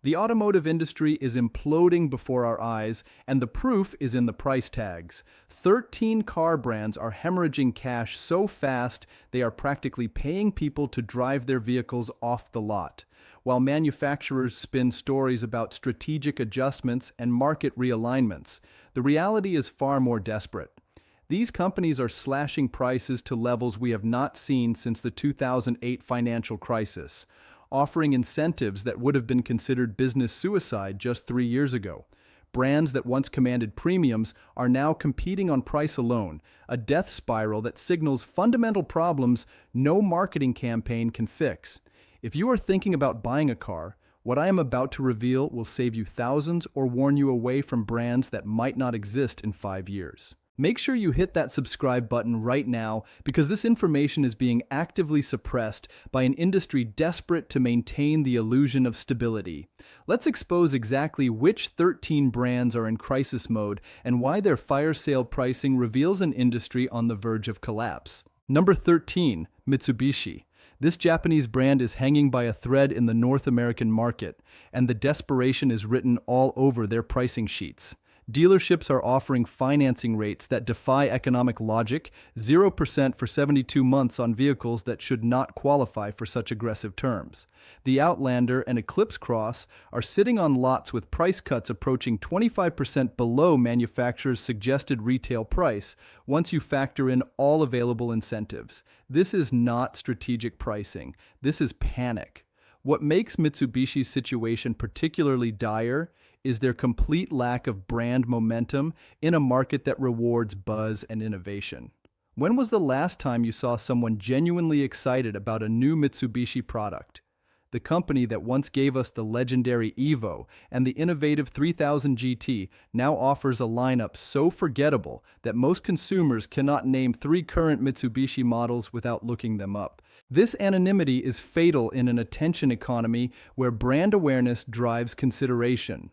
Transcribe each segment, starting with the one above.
The automotive industry is imploding before our eyes, and the proof is in the price tags. 13 car brands are hemorrhaging cash so fast they are practically paying people to drive their vehicles off the lot. While manufacturers spin stories about strategic adjustments and market realignments, the reality is far more desperate. These companies are slashing prices to levels we have not seen since the 2008 financial crisis, offering incentives that would have been considered business suicide just 3 years ago. Brands that once commanded premiums are now competing on price alone, a death spiral that signals fundamental problems no marketing campaign can fix. If you are thinking about buying a car, what I am about to reveal will save you thousands or warn you away from brands that might not exist in 5 years. Make sure you hit that subscribe button right now because this information is being actively suppressed by an industry desperate to maintain the illusion of stability. Let's expose exactly which 13 brands are in crisis mode and why their fire sale pricing reveals an industry on the verge of collapse. Number 13, Mitsubishi. This Japanese brand is hanging by a thread in the North American market, and the desperation is written all over their pricing sheets. Dealerships are offering financing rates that defy economic logic, 0% for 72 months on vehicles that should not qualify for such aggressive terms. The Outlander and Eclipse Cross are sitting on lots with price cuts approaching 25% below manufacturer's suggested retail price once you factor in all available incentives. This is not strategic pricing. This is panic. What makes Mitsubishi's situation particularly dire is their complete lack of brand momentum in a market that rewards buzz and innovation. When was the last time you saw someone genuinely excited about a new Mitsubishi product? The company that once gave us the legendary Evo and the innovative 3000 GT now offers a lineup so forgettable that most consumers cannot name 3 current Mitsubishi models without looking them up. This anonymity is fatal in an attention economy where brand awareness drives consideration.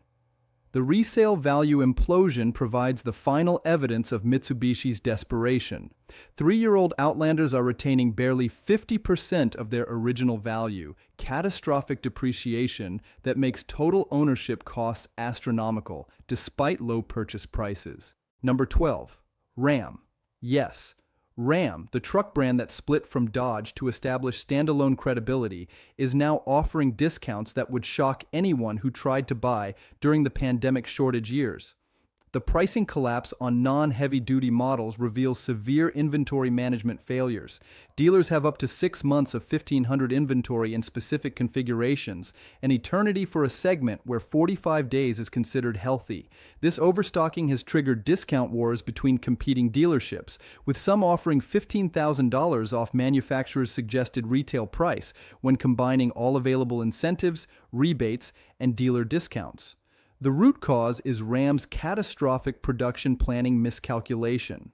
The resale value implosion provides the final evidence of Mitsubishi's desperation. 3-year-old Outlanders are retaining barely 50% of their original value, catastrophic depreciation that makes total ownership costs astronomical, despite low purchase prices. Number 12. Ram. Yes, Ram, the truck brand that split from Dodge to establish standalone credibility, is now offering discounts that would shock anyone who tried to buy during the pandemic shortage years. The pricing collapse on non-heavy-duty models reveals severe inventory management failures. Dealers have up to 6 months of 1,500 inventory in specific configurations, an eternity for a segment where 45 days is considered healthy. This overstocking has triggered discount wars between competing dealerships, with some offering $15,000 off manufacturer's suggested retail price when combining all available incentives, rebates, and dealer discounts. The root cause is Ram's catastrophic production planning miscalculation.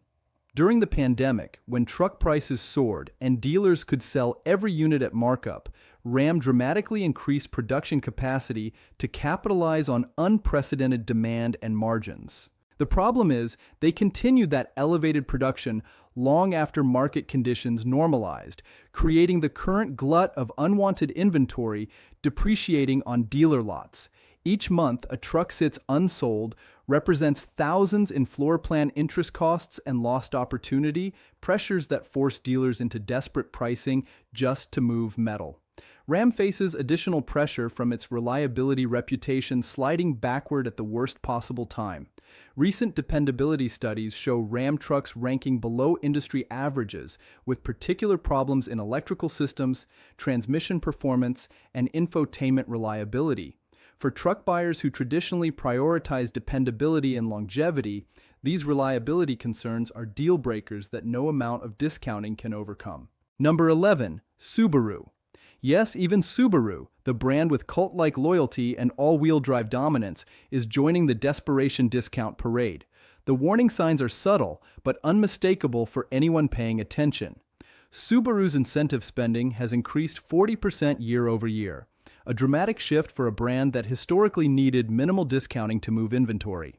During the pandemic, when truck prices soared and dealers could sell every unit at markup, Ram dramatically increased production capacity to capitalize on unprecedented demand and margins. The problem is, they continued that elevated production long after market conditions normalized, creating the current glut of unwanted inventory depreciating on dealer lots. Each month, a truck sits unsold, represents thousands in floor plan interest costs and lost opportunity, pressures that force dealers into desperate pricing just to move metal. Ram faces additional pressure from its reliability reputation sliding backward at the worst possible time. Recent dependability studies show Ram trucks ranking below industry averages, with particular problems in electrical systems, transmission performance, and infotainment reliability. For truck buyers who traditionally prioritize dependability and longevity, these reliability concerns are deal breakers that no amount of discounting can overcome. Number 11. Subaru. Yes, even Subaru, the brand with cult-like loyalty and all-wheel drive dominance, is joining the desperation discount parade. The warning signs are subtle, but unmistakable for anyone paying attention. Subaru's incentive spending has increased 40% year over year. A dramatic shift for a brand that historically needed minimal discounting to move inventory.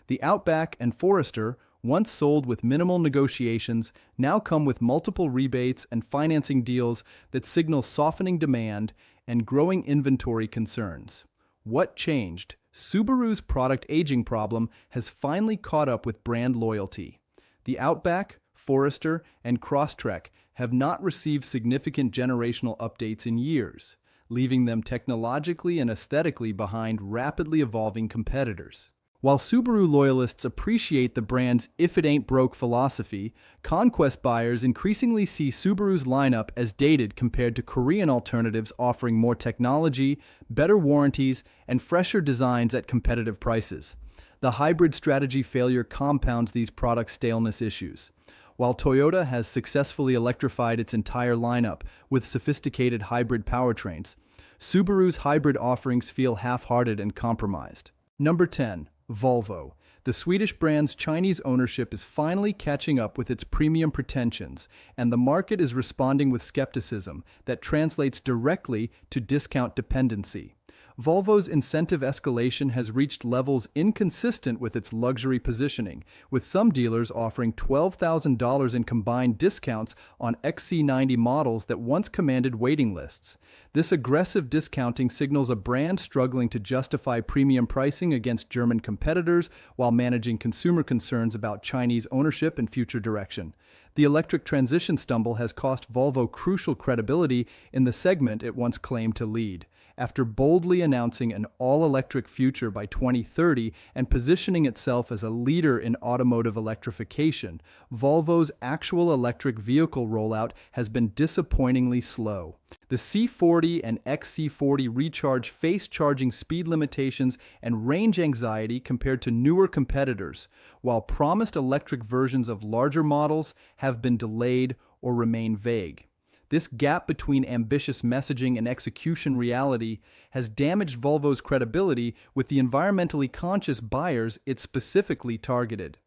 The Outback and Forester, once sold with minimal negotiations, now come with multiple rebates and financing deals that signal softening demand and growing inventory concerns. What changed? Subaru's product aging problem has finally caught up with brand loyalty. The Outback, Forester, and Crosstrek have not received significant generational updates in years, leaving them technologically and aesthetically behind rapidly evolving competitors. While Subaru loyalists appreciate the brand's if-it-ain't-broke philosophy, conquest buyers increasingly see Subaru's lineup as dated compared to Korean alternatives offering more technology, better warranties, and fresher designs at competitive prices. The hybrid strategy failure compounds these product staleness issues. While Toyota has successfully electrified its entire lineup with sophisticated hybrid powertrains, Subaru's hybrid offerings feel half-hearted and compromised. Number 10. Volvo. The Swedish brand's Chinese ownership is finally catching up with its premium pretensions, and the market is responding with skepticism that translates directly to discount dependency. Volvo's incentive escalation has reached levels inconsistent with its luxury positioning, with some dealers offering $12,000 in combined discounts on XC90 models that once commanded waiting lists. This aggressive discounting signals a brand struggling to justify premium pricing against German competitors while managing consumer concerns about Chinese ownership and future direction. The electric transition stumble has cost Volvo crucial credibility in the segment it once claimed to lead. After boldly announcing an all-electric future by 2030 and positioning itself as a leader in automotive electrification, Volvo's actual electric vehicle rollout has been disappointingly slow. The C40 and XC40 Recharge face charging speed limitations and range anxiety compared to newer competitors, while promised electric versions of larger models have been delayed or remain vague. This gap between ambitious messaging and execution reality has damaged Volvo's credibility with the environmentally conscious buyers it specifically targeted.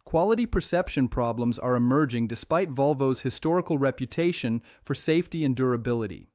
Quality perception problems are emerging despite Volvo's historical reputation for safety and durability.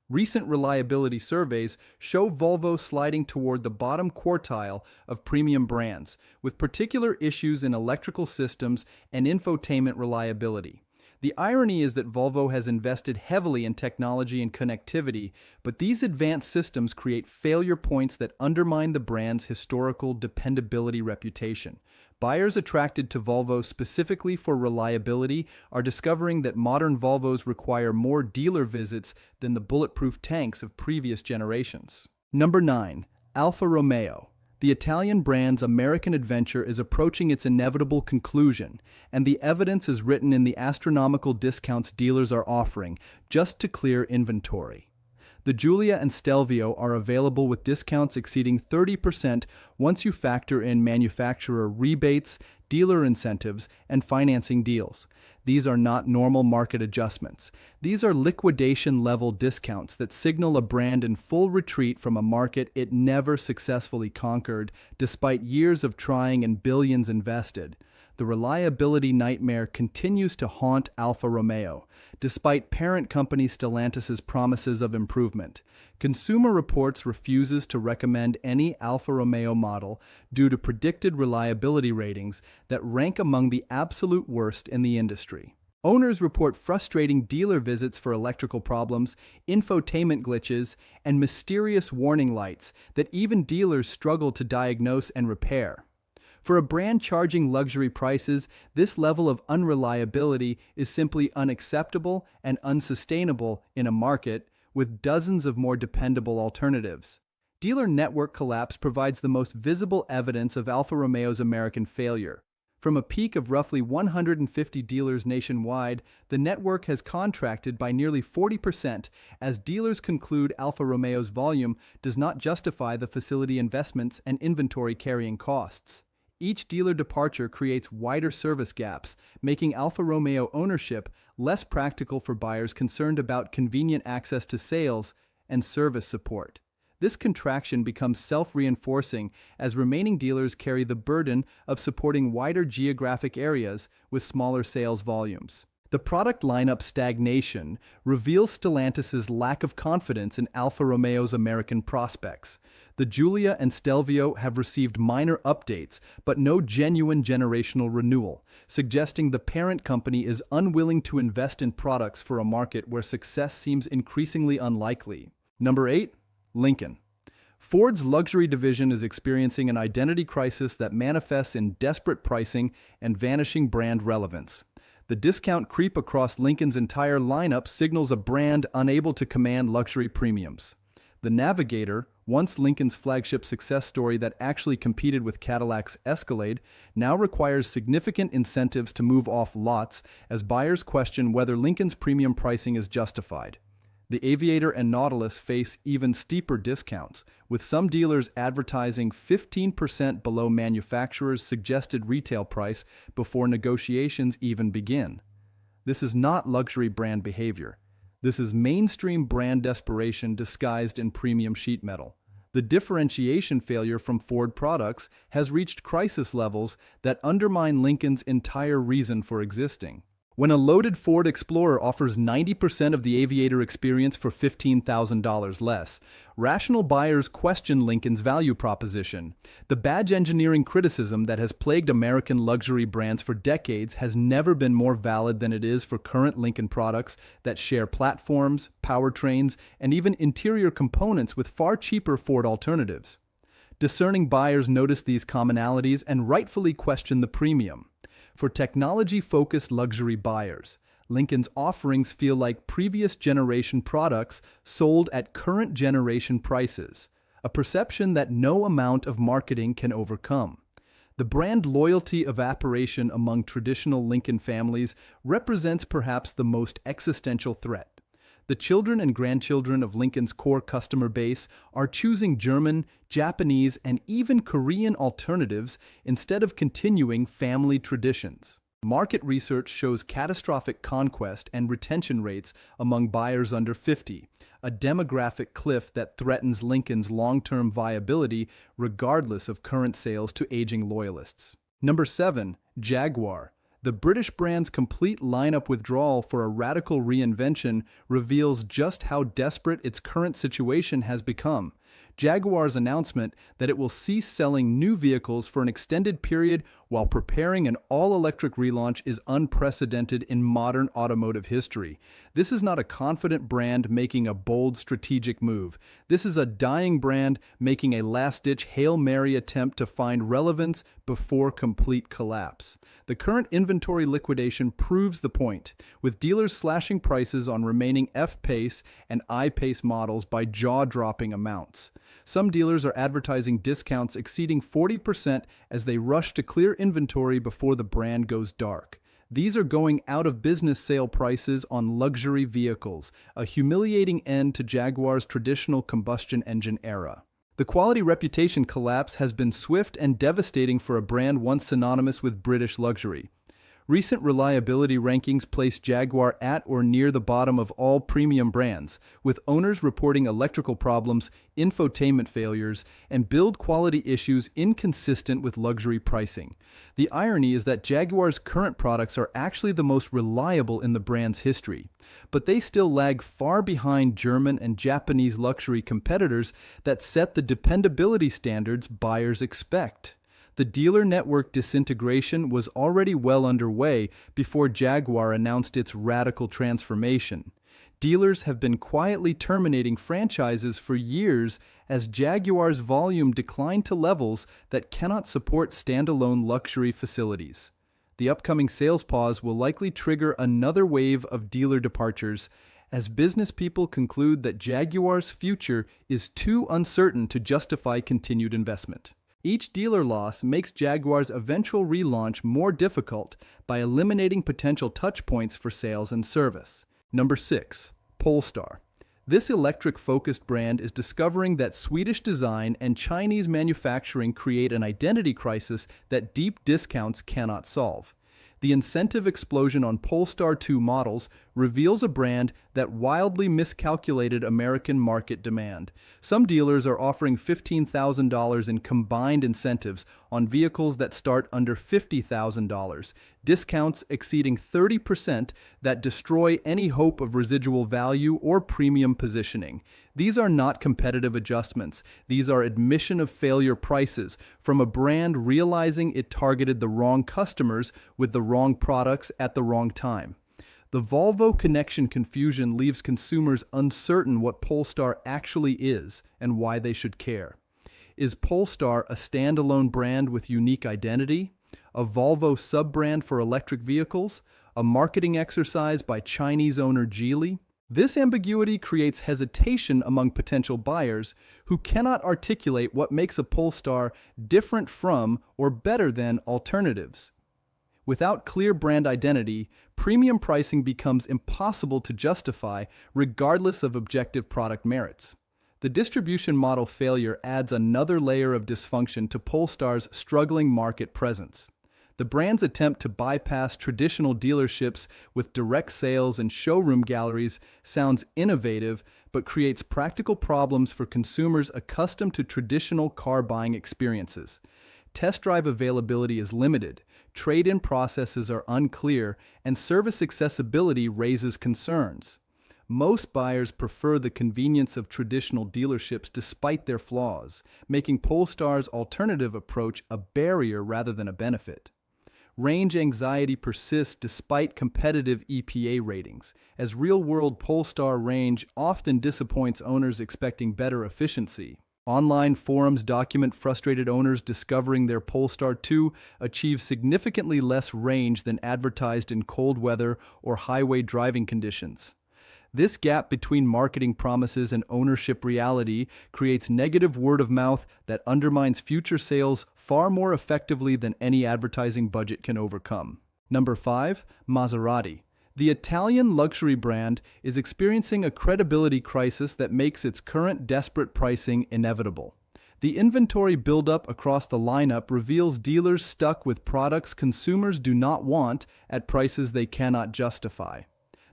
Recent reliability surveys show Volvo sliding toward the bottom quartile of premium brands, with particular issues in electrical systems and infotainment reliability. The irony is that Volvo has invested heavily in technology and connectivity, but these advanced systems create failure points that undermine the brand's historical dependability reputation. Buyers attracted to Volvo specifically for reliability are discovering that modern Volvos require more dealer visits than the bulletproof tanks of previous generations. Number 9. Alfa Romeo. The Italian brand's American adventure is approaching its inevitable conclusion, and the evidence is written in the astronomical discounts dealers are offering just to clear inventory. The Giulia and Stelvio are available with discounts exceeding 30% once you factor in manufacturer rebates, dealer incentives, and financing deals. These are not normal market adjustments. These are liquidation-level discounts that signal a brand in full retreat from a market it never successfully conquered, despite years of trying and billions invested. The reliability nightmare continues to haunt Alfa Romeo, despite parent company Stellantis's promises of improvement. Consumer Reports refuses to recommend any Alfa Romeo model due to predicted reliability ratings that rank among the absolute worst in the industry. Owners report frustrating dealer visits for electrical problems, infotainment glitches, and mysterious warning lights that even dealers struggle to diagnose and repair. For a brand charging luxury prices, this level of unreliability is simply unacceptable and unsustainable in a market with dozens of more dependable alternatives. Dealer network collapse provides the most visible evidence of Alfa Romeo's American failure. From a peak of roughly 150 dealers nationwide, the network has contracted by nearly 40% as dealers conclude Alfa Romeo's volume does not justify the facility investments and inventory carrying costs. Each dealer departure creates wider service gaps, making Alfa Romeo ownership less practical for buyers concerned about convenient access to sales and service support. This contraction becomes self-reinforcing as remaining dealers carry the burden of supporting wider geographic areas with smaller sales volumes. The product lineup stagnation reveals Stellantis's lack of confidence in Alfa Romeo's American prospects. The Giulia and Stelvio have received minor updates, but no genuine generational renewal, suggesting the parent company is unwilling to invest in products for a market where success seems increasingly unlikely. Number 8. Lincoln. Ford's luxury division is experiencing an identity crisis that manifests in desperate pricing and vanishing brand relevance. The discount creep across Lincoln's entire lineup signals a brand unable to command luxury premiums. The Navigator, once Lincoln's flagship success story that actually competed with Cadillac's Escalade, now requires significant incentives to move off lots as buyers question whether Lincoln's premium pricing is justified. The Aviator and Nautilus face even steeper discounts, with some dealers advertising 15% below manufacturer's suggested retail price before negotiations even begin. This is not luxury brand behavior. This is mainstream brand desperation disguised in premium sheet metal. The differentiation failure from Ford products has reached crisis levels that undermine Lincoln's entire reason for existing. When a loaded Ford Explorer offers 90% of the Aviator experience for $15,000 less, rational buyers question Lincoln's value proposition. The badge engineering criticism that has plagued American luxury brands for decades has never been more valid than it is for current Lincoln products that share platforms, powertrains, and even interior components with far cheaper Ford alternatives. Discerning buyers notice these commonalities and rightfully question the premium. For technology-focused luxury buyers, Lincoln's offerings feel like previous generation products sold at current generation prices, a perception that no amount of marketing can overcome. The brand loyalty evaporation among traditional Lincoln families represents perhaps the most existential threat. The children and grandchildren of Lincoln's core customer base are choosing German, Japanese, and even Korean alternatives instead of continuing family traditions. Market research shows catastrophic conquest and retention rates among buyers under 50, a demographic cliff that threatens Lincoln's long-term viability regardless of current sales to aging loyalists. Number 7. Jaguar. The British brand's complete lineup withdrawal for a radical reinvention reveals just how desperate its current situation has become. Jaguar's announcement that it will cease selling new vehicles for an extended period while preparing an all-electric relaunch is unprecedented in modern automotive history. This is not a confident brand making a bold strategic move. This is a dying brand making a last-ditch Hail Mary attempt to find relevance before complete collapse. The current inventory liquidation proves the point, with dealers slashing prices on remaining F-Pace and I-Pace models by jaw-dropping amounts. Some dealers are advertising discounts exceeding 40% as they rush to clear inventory before the brand goes dark. These are going out of business sale prices on luxury vehicles, a humiliating end to Jaguar's traditional combustion engine era. The quality reputation collapse has been swift and devastating for a brand once synonymous with British luxury. Recent reliability rankings place Jaguar at or near the bottom of all premium brands, with owners reporting electrical problems, infotainment failures, and build quality issues inconsistent with luxury pricing. The irony is that Jaguar's current products are actually the most reliable in the brand's history, but they still lag far behind German and Japanese luxury competitors that set the dependability standards buyers expect. The dealer network disintegration was already well underway before Jaguar announced its radical transformation. Dealers have been quietly terminating franchises for years as Jaguar's volume declined to levels that cannot support standalone luxury facilities. The upcoming sales pause will likely trigger another wave of dealer departures as business people conclude that Jaguar's future is too uncertain to justify continued investment. Each dealer loss makes Jaguar's eventual relaunch more difficult by eliminating potential touchpoints for sales and service. Number 6. Polestar. This electric-focused brand is discovering that Swedish design and Chinese manufacturing create an identity crisis that deep discounts cannot solve. The incentive explosion on Polestar 2 models reveals a brand that wildly miscalculated American market demand. Some dealers are offering $15,000 in combined incentives on vehicles that start under $50,000, discounts exceeding 30% that destroy any hope of residual value or premium positioning. These are not competitive adjustments. These are admission of failure prices from a brand realizing it targeted the wrong customers with the wrong products at the wrong time. The Volvo connection confusion leaves consumers uncertain what Polestar actually is and why they should care. Is Polestar a standalone brand with unique identity? A Volvo sub-brand for electric vehicles? A marketing exercise by Chinese owner Geely? This ambiguity creates hesitation among potential buyers who cannot articulate what makes a Polestar different from or better than alternatives. Without clear brand identity, premium pricing becomes impossible to justify regardless of objective product merits. The distribution model failure adds another layer of dysfunction to Polestar's struggling market presence. The brand's attempt to bypass traditional dealerships with direct sales and showroom galleries sounds innovative, but creates practical problems for consumers accustomed to traditional car buying experiences. Test drive availability is limited, trade-in processes are unclear, and service accessibility raises concerns. Most buyers prefer the convenience of traditional dealerships despite their flaws, making Polestar's alternative approach a barrier rather than a benefit. Range anxiety persists despite competitive EPA ratings, as real-world Polestar range often disappoints owners expecting better efficiency. Online forums document frustrated owners discovering their Polestar 2 achieves significantly less range than advertised in cold weather or highway driving conditions. This gap between marketing promises and ownership reality creates negative word of mouth that undermines future sales far more effectively than any advertising budget can overcome. Number 5. Maserati. The Italian luxury brand is experiencing a credibility crisis that makes its current desperate pricing inevitable. The inventory buildup across the lineup reveals dealers stuck with products consumers do not want at prices they cannot justify.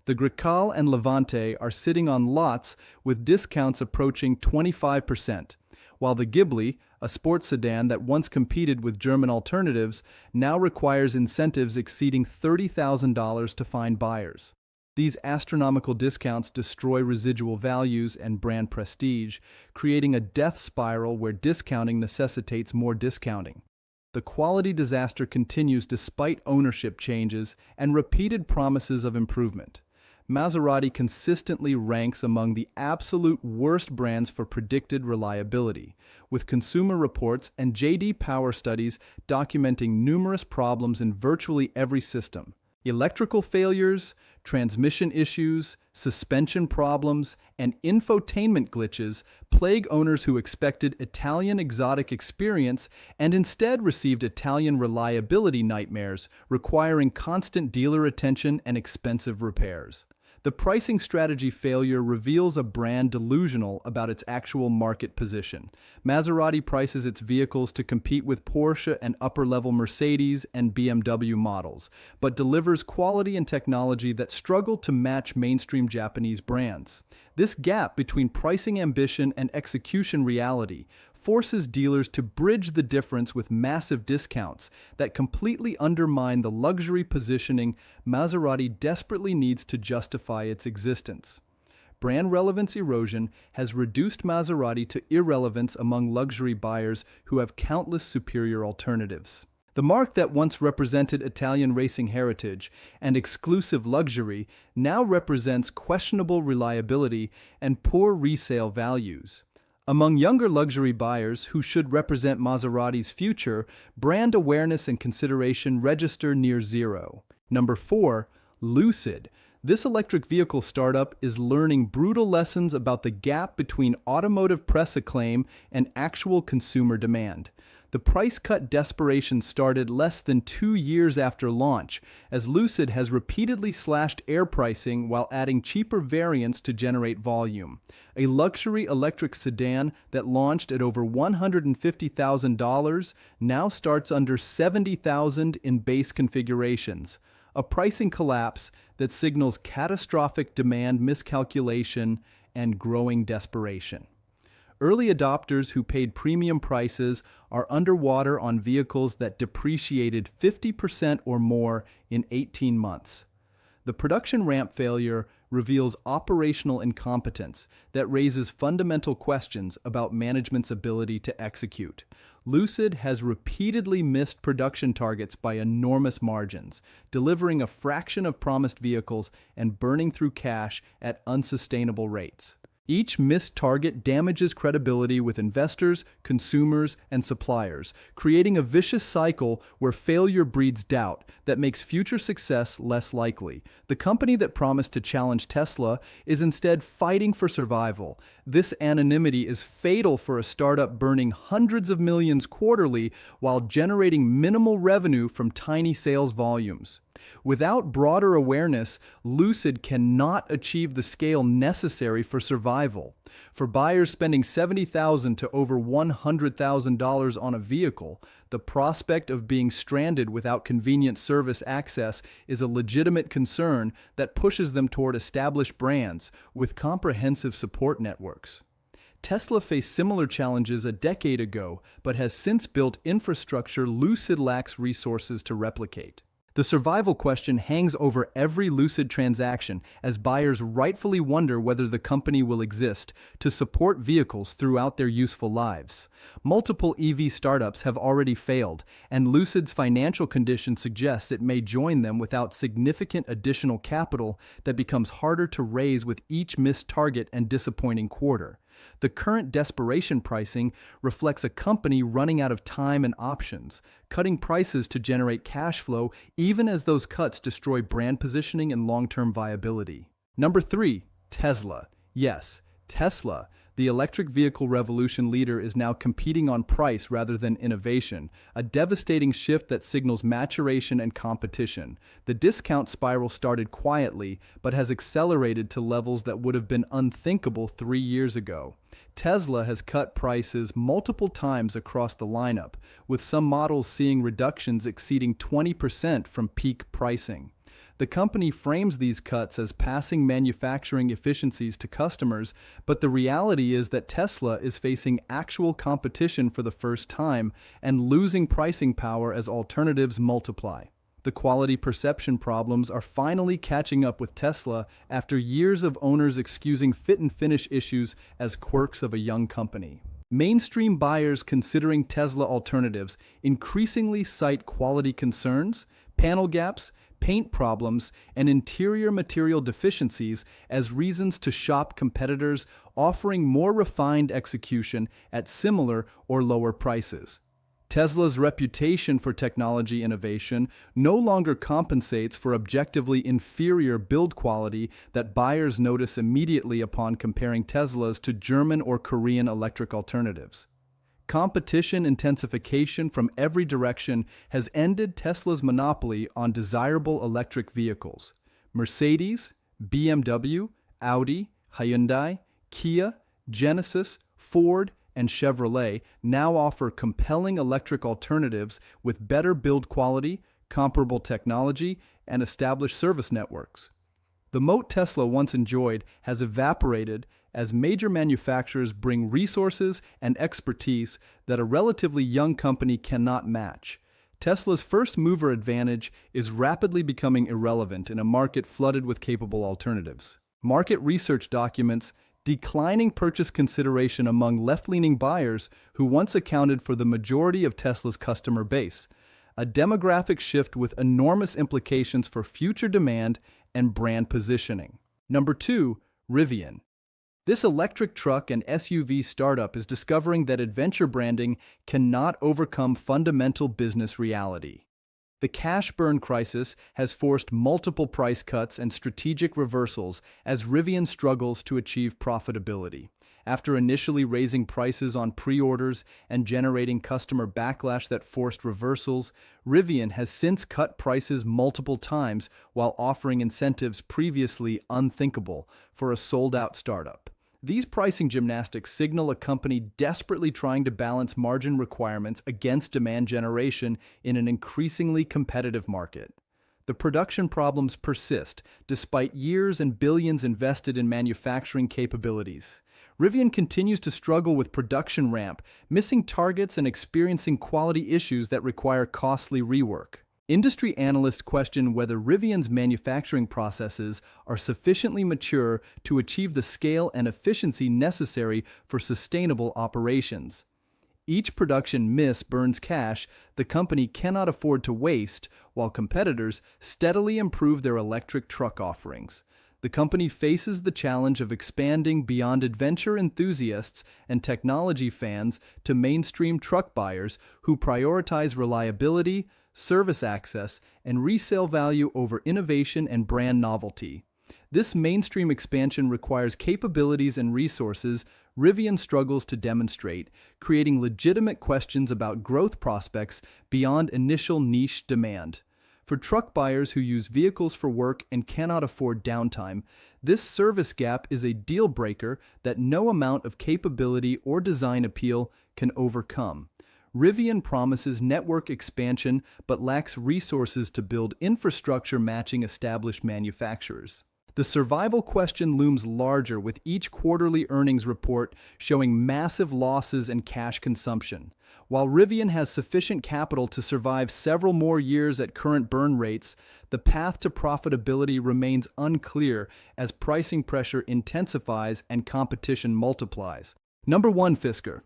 The Grecale and Levante are sitting on lots with discounts approaching 25%, while the Ghibli, a sports sedan that once competed with German alternatives, now requires incentives exceeding $30,000 to find buyers. These astronomical discounts destroy residual values and brand prestige, creating a death spiral where discounting necessitates more discounting. The quality disaster continues despite ownership changes and repeated promises of improvement. Maserati consistently ranks among the absolute worst brands for predicted reliability, with Consumer Reports and J.D. Power studies documenting numerous problems in virtually every system. Electrical failures, transmission issues, suspension problems, and infotainment glitches plague owners who expected Italian exotic experience and instead received Italian reliability nightmares, requiring constant dealer attention and expensive repairs. The pricing strategy failure reveals a brand delusional about its actual market position. Maserati prices its vehicles to compete with Porsche and upper-level Mercedes and BMW models, but delivers quality and technology that struggle to match mainstream Japanese brands. This gap between pricing ambition and execution reality forces dealers to bridge the difference with massive discounts that completely undermine the luxury positioning Maserati desperately needs to justify its existence. Brand relevance erosion has reduced Maserati to irrelevance among luxury buyers who have countless superior alternatives. The marque that once represented Italian racing heritage and exclusive luxury now represents questionable reliability and poor resale values. Among younger luxury buyers who should represent Maserati's future, brand awareness and consideration register near zero. Number 4. Lucid. This electric vehicle startup is learning brutal lessons about the gap between automotive press acclaim and actual consumer demand. The price cut desperation started less than 2 years after launch, as Lucid has repeatedly slashed air pricing while adding cheaper variants to generate volume. A luxury electric sedan that launched at over $150,000 now starts under $70,000 in base configurations. A pricing collapse that signals catastrophic demand miscalculation and growing desperation. Early adopters who paid premium prices are underwater on vehicles that depreciated 50% or more in 18 months. The production ramp failure reveals operational incompetence that raises fundamental questions about management's ability to execute. Lucid has repeatedly missed production targets by enormous margins, delivering a fraction of promised vehicles and burning through cash at unsustainable rates. Each missed target damages credibility with investors, consumers, and suppliers, creating a vicious cycle where failure breeds doubt that makes future success less likely. The company that promised to challenge Tesla is instead fighting for survival. This anonymity is fatal for a startup burning hundreds of millions quarterly while generating minimal revenue from tiny sales volumes. Without broader awareness, Lucid cannot achieve the scale necessary for survival. For buyers spending $70,000 to over $100,000 on a vehicle, the prospect of being stranded without convenient service access is a legitimate concern that pushes them toward established brands with comprehensive support networks. Tesla faced similar challenges a decade ago, but has since built infrastructure Lucid lacks resources to replicate. The survival question hangs over every Lucid transaction as buyers rightfully wonder whether the company will exist to support vehicles throughout their useful lives. Multiple EV startups have already failed, and Lucid's financial condition suggests it may join them without significant additional capital that becomes harder to raise with each missed target and disappointing quarter. The current desperation pricing reflects a company running out of time and options, cutting prices to generate cash flow even as those cuts destroy brand positioning and long-term viability. Number 3, Tesla. Yes, Tesla, the electric vehicle revolution leader, is now competing on price rather than innovation, a devastating shift that signals maturation and competition. The discount spiral started quietly, but has accelerated to levels that would have been unthinkable 3 years ago. Tesla has cut prices multiple times across the lineup, with some models seeing reductions exceeding 20% from peak pricing. The company frames these cuts as passing manufacturing efficiencies to customers, but the reality is that Tesla is facing actual competition for the first time and losing pricing power as alternatives multiply. The quality perception problems are finally catching up with Tesla after years of owners excusing fit and finish issues as quirks of a young company. Mainstream buyers considering Tesla alternatives increasingly cite quality concerns, panel gaps, paint problems, and interior material deficiencies as reasons to shop competitors offering more refined execution at similar or lower prices. Tesla's reputation for technology innovation no longer compensates for objectively inferior build quality that buyers notice immediately upon comparing Teslas to German or Korean electric alternatives. Competition intensification from every direction has ended Tesla's monopoly on desirable electric vehicles. Mercedes, BMW, Audi, Hyundai, Kia, Genesis, Ford, and Chevrolet now offer compelling electric alternatives with better build quality, comparable technology, and established service networks. The moat Tesla once enjoyed has evaporated as major manufacturers bring resources and expertise that a relatively young company cannot match. Tesla's first-mover advantage is rapidly becoming irrelevant in a market flooded with capable alternatives. Market research documents declining purchase consideration among left-leaning buyers who once accounted for the majority of Tesla's customer base, a demographic shift with enormous implications for future demand and brand positioning. Number 2, Rivian. This electric truck and SUV startup is discovering that adventure branding cannot overcome fundamental business reality. The cash burn crisis has forced multiple price cuts and strategic reversals as Rivian struggles to achieve profitability. After initially raising prices on pre-orders and generating customer backlash that forced reversals, Rivian has since cut prices multiple times while offering incentives previously unthinkable for a sold-out startup. These pricing gymnastics signal a company desperately trying to balance margin requirements against demand generation in an increasingly competitive market. The production problems persist, despite years and billions invested in manufacturing capabilities. Rivian continues to struggle with production ramp, missing targets and experiencing quality issues that require costly rework. Industry analysts question whether Rivian's manufacturing processes are sufficiently mature to achieve the scale and efficiency necessary for sustainable operations. Each production miss burns cash the company cannot afford to waste, while competitors steadily improve their electric truck offerings. The company faces the challenge of expanding beyond adventure enthusiasts and technology fans to mainstream truck buyers who prioritize reliability, service access, and resale value over innovation and brand novelty. This mainstream expansion requires capabilities and resources Rivian struggles to demonstrate, creating legitimate questions about growth prospects beyond initial niche demand. For truck buyers who use vehicles for work and cannot afford downtime, this service gap is a deal breaker that no amount of capability or design appeal can overcome. Rivian promises network expansion but lacks resources to build infrastructure matching established manufacturers. The survival question looms larger with each quarterly earnings report showing massive losses and cash consumption. While Rivian has sufficient capital to survive several more years at current burn rates, the path to profitability remains unclear as pricing pressure intensifies and competition multiplies. Number 1. Fisker.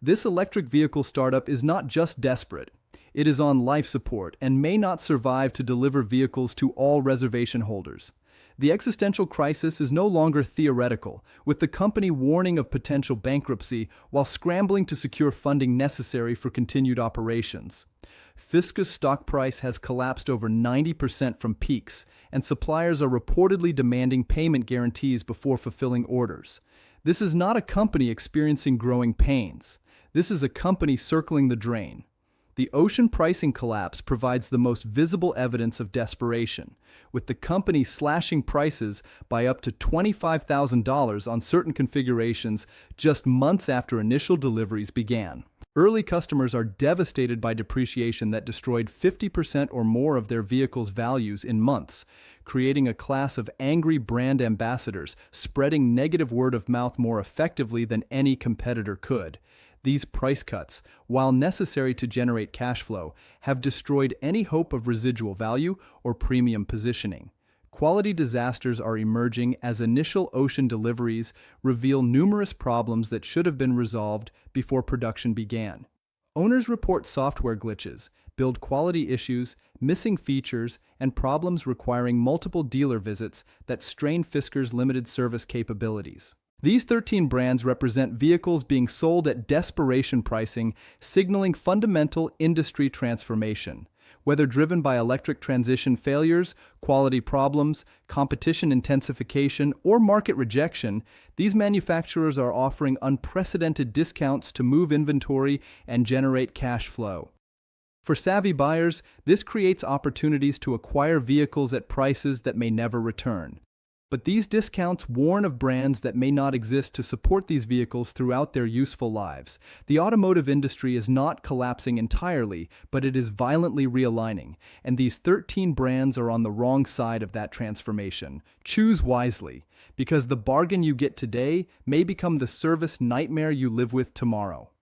This electric vehicle startup is not just desperate. It is on life support and may not survive to deliver vehicles to all reservation holders. The existential crisis is no longer theoretical, with the company warning of potential bankruptcy while scrambling to secure funding necessary for continued operations. Fisker's stock price has collapsed over 90% from peaks, and suppliers are reportedly demanding payment guarantees before fulfilling orders. This is not a company experiencing growing pains. This is a company circling the drain. The ocean pricing collapse provides the most visible evidence of desperation, with the company slashing prices by up to $25,000 on certain configurations just months after initial deliveries began. Early customers are devastated by depreciation that destroyed 50% or more of their vehicles' values in months, creating a class of angry brand ambassadors, spreading negative word of mouth more effectively than any competitor could. These price cuts, while necessary to generate cash flow, have destroyed any hope of residual value or premium positioning. Quality disasters are emerging as initial ocean deliveries reveal numerous problems that should have been resolved before production began. Owners report software glitches, build quality issues, missing features, and problems requiring multiple dealer visits that strain Fisker's limited service capabilities. These 13 brands represent vehicles being sold at desperation pricing, signaling fundamental industry transformation. Whether driven by electric transition failures, quality problems, competition intensification, or market rejection, these manufacturers are offering unprecedented discounts to move inventory and generate cash flow. For savvy buyers, this creates opportunities to acquire vehicles at prices that may never return. But these discounts warn of brands that may not exist to support these vehicles throughout their useful lives. The automotive industry is not collapsing entirely, but it is violently realigning, and these 13 brands are on the wrong side of that transformation. Choose wisely, because the bargain you get today may become the service nightmare you live with tomorrow.